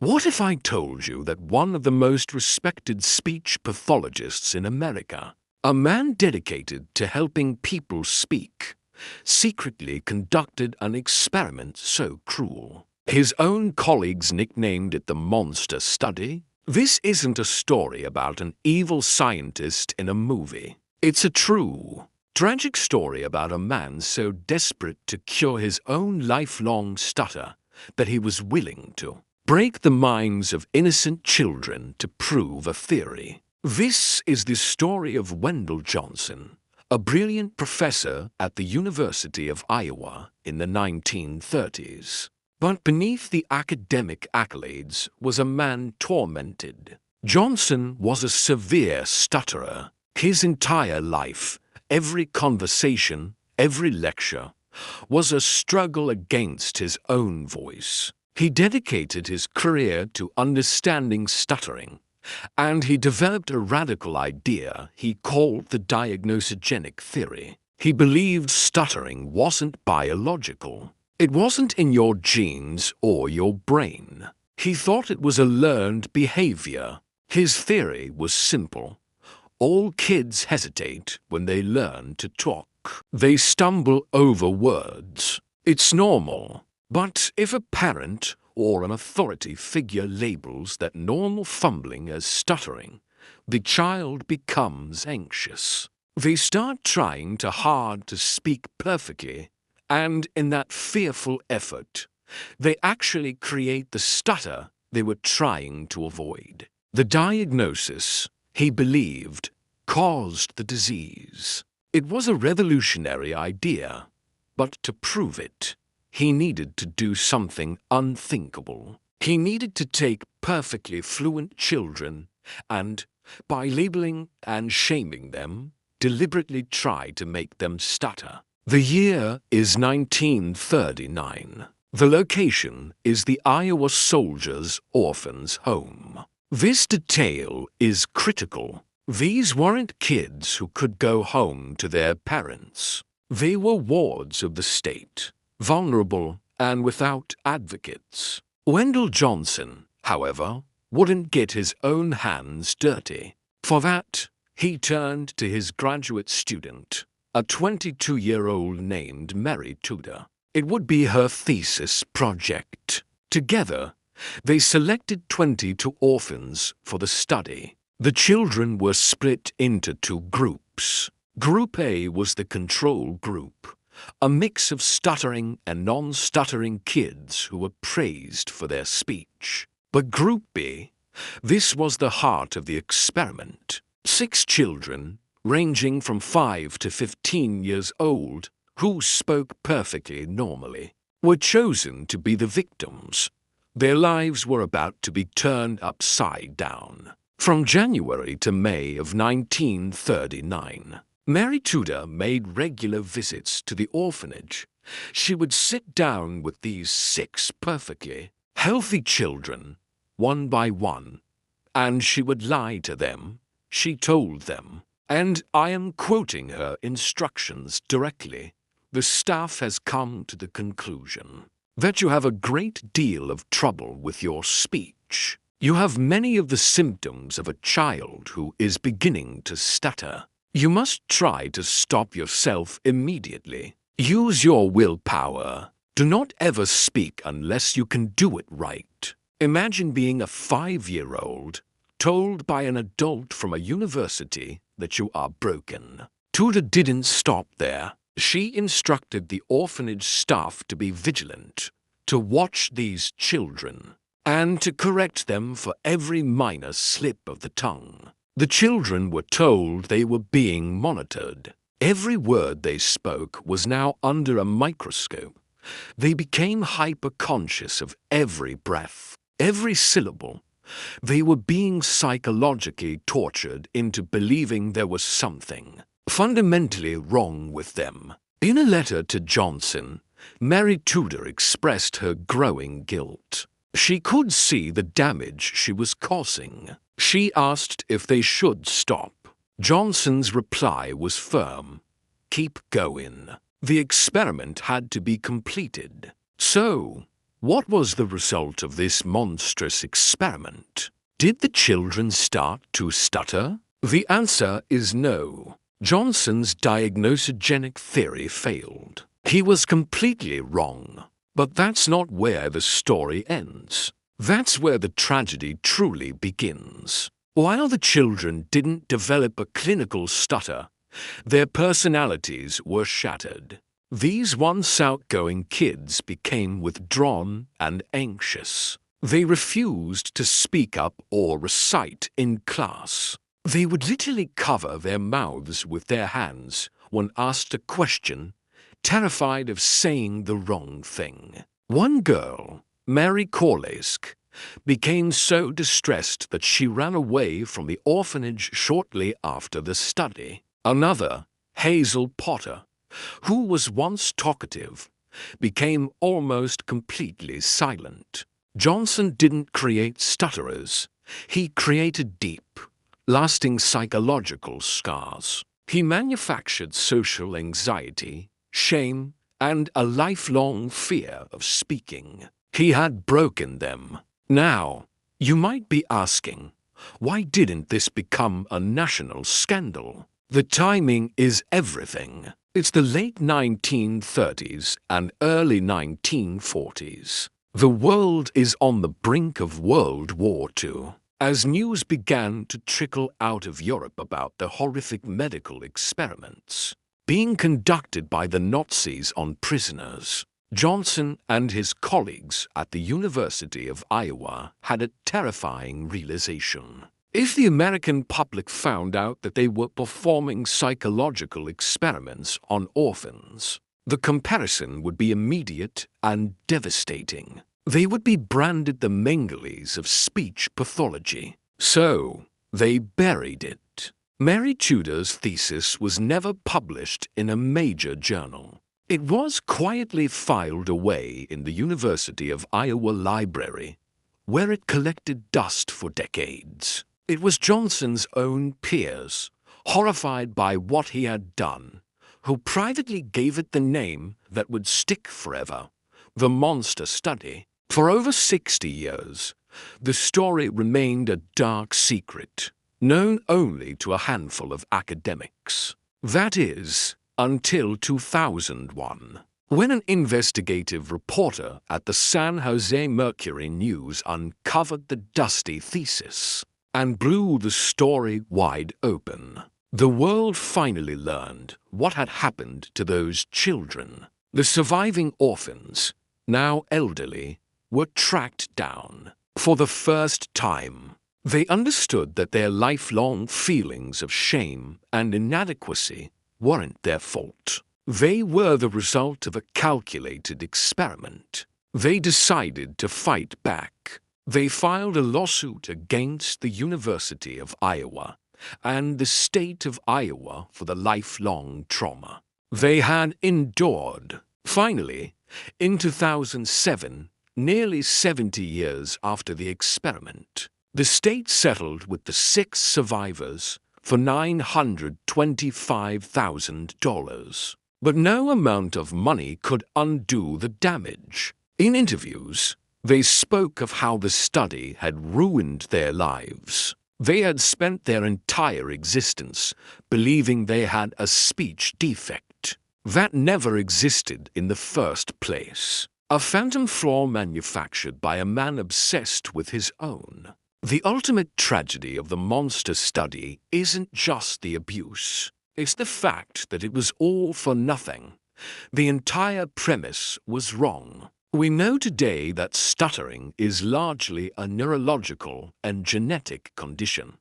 What if I told you that one of the most respected speech pathologists in America, a man dedicated to helping people speak, secretly conducted an experiment so cruel his own colleagues nicknamed it the monster study? This isn't a story about an evil scientist in a movie. It's a true, tragic story about a man so desperate to cure his own lifelong stutter that he was willing to break the minds of innocent children to prove a theory. This is the story of Wendell Johnson, a brilliant professor at the University of Iowa in the 1930s. But beneath the academic accolades was a man tormented. Johnson was a severe stutterer. His entire life, every conversation, every lecture, was a struggle against his own voice. He dedicated his career to understanding stuttering, and he developed a radical idea he called the Diagnosogenic Theory. He believed stuttering wasn't biological. It wasn't in your genes or your brain. He thought it was a learned behavior. His theory was simple. All kids hesitate when they learn to talk. They stumble over words. It's normal. But if a parent or an authority figure labels that normal fumbling as stuttering, the child becomes anxious. They start trying hard to speak perfectly, and in that fearful effort, they actually create the stutter they were trying to avoid. The diagnosis, he believed, caused the disease. It was a revolutionary idea, but to prove it, he needed to do something unthinkable. He needed to take perfectly fluent children and, by labeling and shaming them, deliberately try to make them stutter. The year is 1939. The location is the Iowa soldiers' orphans' home. This detail is critical. These weren't kids who could go home to their parents. They were wards of the state, vulnerable and without advocates. Wendell Johnson, however, wouldn't get his own hands dirty. For that, he turned to his graduate student, a 22-year-old named Mary Tudor. It would be her thesis project. Together, they selected 22 orphans for the study. The children were split into two groups. Group A was the control group, a mix of stuttering and non-stuttering kids who were praised for their speech. But Group B, this was the heart of the experiment. 6 children, ranging from 5 to 15 years old, who spoke perfectly normally, were chosen to be the victims. Their lives were about to be turned upside down. From January to May of 1939, Mary Tudor made regular visits to the orphanage. She would sit down with these 6 perfectly healthy children, one by one, and she would lie to them. She told them, and I am quoting her instructions directly, "The staff has come to the conclusion that you have a great deal of trouble with your speech. You have many of the symptoms of a child who is beginning to stutter. You must try to stop yourself immediately. Use your willpower. Do not ever speak unless you can do it right." Imagine being a 5-year-old told by an adult from a university that you are broken. Tudor didn't stop there. She instructed the orphanage staff to be vigilant, to watch these children, and to correct them for every minor slip of the tongue. The children were told they were being monitored. Every word they spoke was now under a microscope. They became hyper-conscious of every breath, every syllable. They were being psychologically tortured into believing there was something fundamentally wrong with them. In a letter to Johnson, Mary Tudor expressed her growing guilt. She could see the damage she was causing. She asked if they should stop. Johnson's reply was firm. Keep going. The experiment had to be completed. So, What was the result of this monstrous experiment? Did the children start to stutter? The answer is no. Johnson's diagnosogenic theory failed. He was completely wrong. But that's not where the story ends. That's where the tragedy truly begins. While the children didn't develop a clinical stutter, their personalities were shattered. These once outgoing kids became withdrawn and anxious. They refused to speak up or recite in class. They would literally cover their mouths with their hands when asked a question, terrified of saying the wrong thing. One girl, Mary Corlesk, became so distressed that she ran away from the orphanage shortly after the study. Another, Hazel Potter, who was once talkative, became almost completely silent. Johnson didn't create stutterers. He created deep, lasting psychological scars. He manufactured social anxiety, shame, and a lifelong fear of speaking. He had broken them. Now, you might be asking, why didn't this become a national scandal? The timing is everything. It's the late 1930s and early 1940s. The world is on the brink of World War II. As news began to trickle out of Europe about the horrific medical experiments being conducted by the Nazis on prisoners, Johnson and his colleagues at the University of Iowa had a terrifying realization. If the American public found out that they were performing psychological experiments on orphans, the comparison would be immediate and devastating. They would be branded the Mengeles of speech pathology. So, they buried it. Mary Tudor's thesis was never published in a major journal. It was quietly filed away in the University of Iowa library, where it collected dust for decades. It was Johnson's own peers, horrified by what he had done, who privately gave it the name that would stick forever, the monster study. For over 60 years, the story remained a dark secret, known only to a handful of academics. That is, until 2001, when an investigative reporter at the San Jose Mercury News uncovered the dusty thesis and blew the story wide open. The world finally learned what had happened to those children. The surviving orphans, now elderly, were tracked down. For the first time, they understood that their lifelong feelings of shame and inadequacy weren't their fault. They were the result of a calculated experiment. They decided to fight back. They filed a lawsuit against the University of Iowa and the state of Iowa for the lifelong trauma they had endured. Finally, in 2007, nearly 70 years after the experiment, the state settled with the 6 survivors for $925,000. But no amount of money could undo the damage. In interviews, they spoke of how the study had ruined their lives. They had spent their entire existence believing they had a speech defect that never existed in the first place. A phantom flaw manufactured by a man obsessed with his own. The ultimate tragedy of the monster study isn't just the abuse. It's the fact that it was all for nothing. The entire premise was wrong. We know today that stuttering is largely a neurological and genetic condition.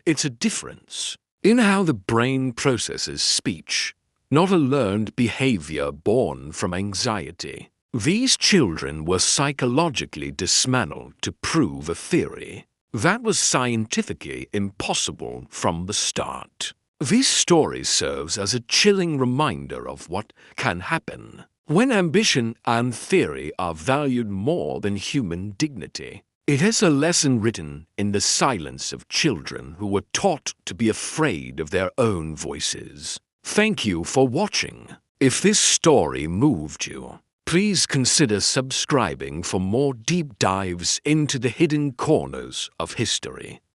It's a difference in how the brain processes speech, not a learned behavior born from anxiety. These children were psychologically dismantled to prove a theory that was scientifically impossible from the start. This story serves as a chilling reminder of what can happen when ambition and theory are valued more than human dignity. It is a lesson written in the silence of children who were taught to be afraid of their own voices. Thank you for watching. If this story moved you, Please consider subscribing for more deep dives into the hidden corners of history.